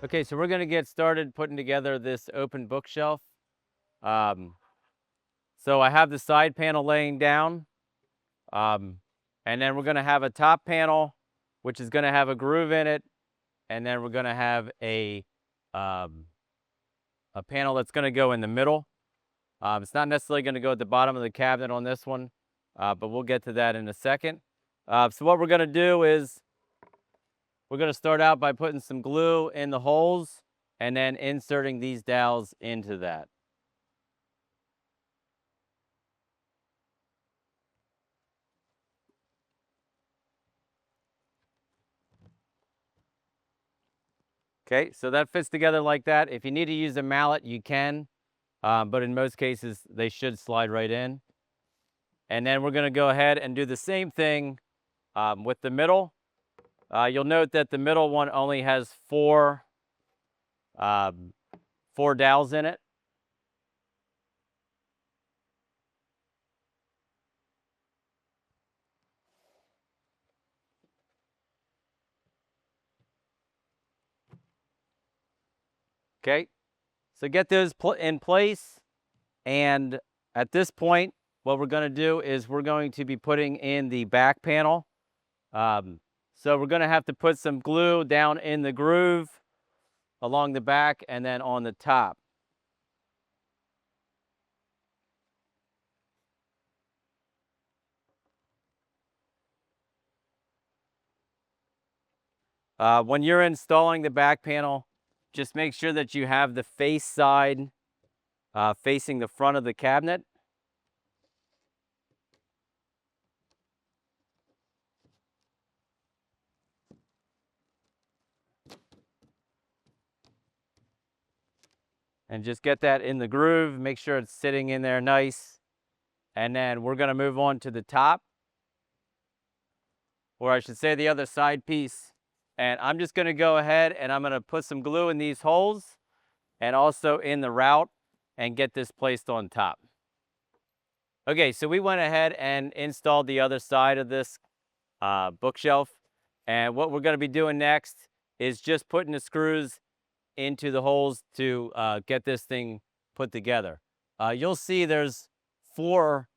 Okay, so we're going to get started putting together this open bookshelf. Um, so I have the side panel laying down, um, and then we're going to have a top panel, which is going to have a groove in it, and then we're going to have um, a panel that's going to go in the middle. It's not necessarily going to go at the bottom of the cabinet on this one, but we'll get to that in a second. So what we're going to do is we're going to start out by putting some glue in the holes and then inserting these dowels into that. Okay, so that fits together like that. If you need to use a mallet, you can, but in most cases, they should slide right in. And then we're going to go ahead and do the same thing with the middle. You'll note that the middle one only has um, four dowels in it. Okay, so get those in place. And at this point, what we're going to do is we're going to be putting in the back panel. So we're going to have to put some glue down in the groove along the back and then on the top. When you're installing the back panel, just make sure that you have the face side facing the front of the cabinet. And just get that in the groove, make sure it's sitting in there nice. And then we're gonna move on to the top, or I should say the other side piece. And I'm just gonna go ahead and I'm gonna put some glue in these holes and also in the route and get this placed on top. Okay, so we went ahead and installed the other side of this bookshelf. And what we're gonna be doing next is just putting the screws into the holes to get this thing put together. You'll see there's four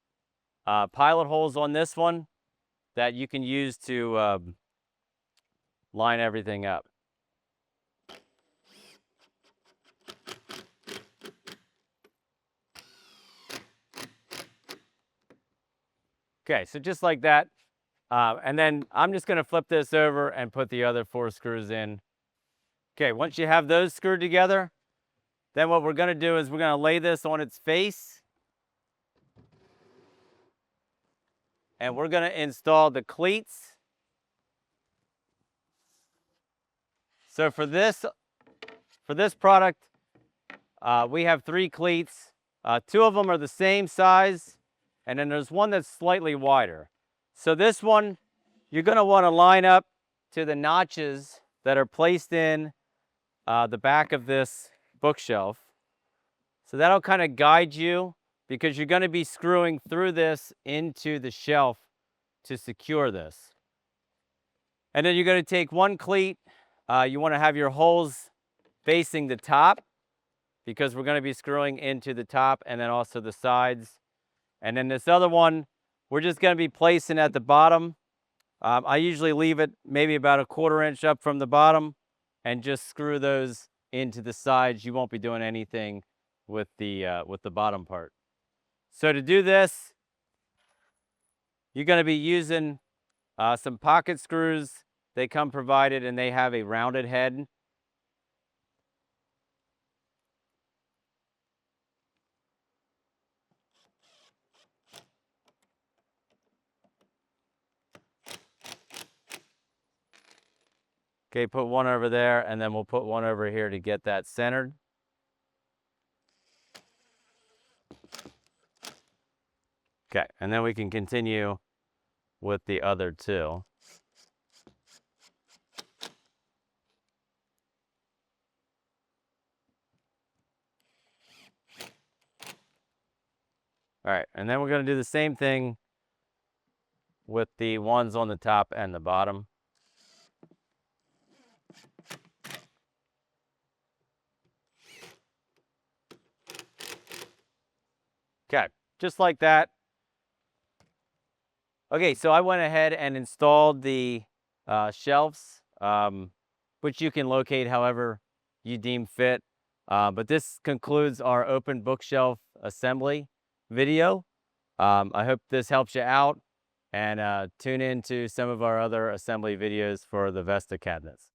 pilot holes on this one that you can use to line everything up. Okay, so just like that. And then I'm just going to flip this over and put the other four screws in. Okay, once you have those screwed together, then what we're going to do is we're going to lay this on its face. And we're going to install the cleats. So for this product, we have 3 cleats. 2 of them are the same size, and then there's one that's slightly wider. So this one, you're going to want to line up to the notches that are placed in the back of this bookshelf. So that'll kind of guide you because you're going to be screwing through this into the shelf to secure this. And then you're going to take one cleat. You want to have your holes facing the top because we're going to be screwing into the top and then also the sides. And then this other one, we're just going to be placing at the bottom. I usually leave it maybe about a 1/4 inch up from the bottom and just screw those into the sides. You won't be doing anything with the bottom part. So to do this, you're going to be using some pocket screws. They come provided and they have a rounded head. Okay, put one over there, and then we'll put one over here to get that centered. Okay, and then we can continue with the other 2. All right, and then we're going to do the same thing with the ones on the top and the bottom. Okay, just like that. Okay, so I went ahead and installed the shelves, which you can locate however you deem fit. But this concludes our open bookshelf assembly video. I hope this helps you out, and tune in to some of our other assembly videos for the Vesta cabinets.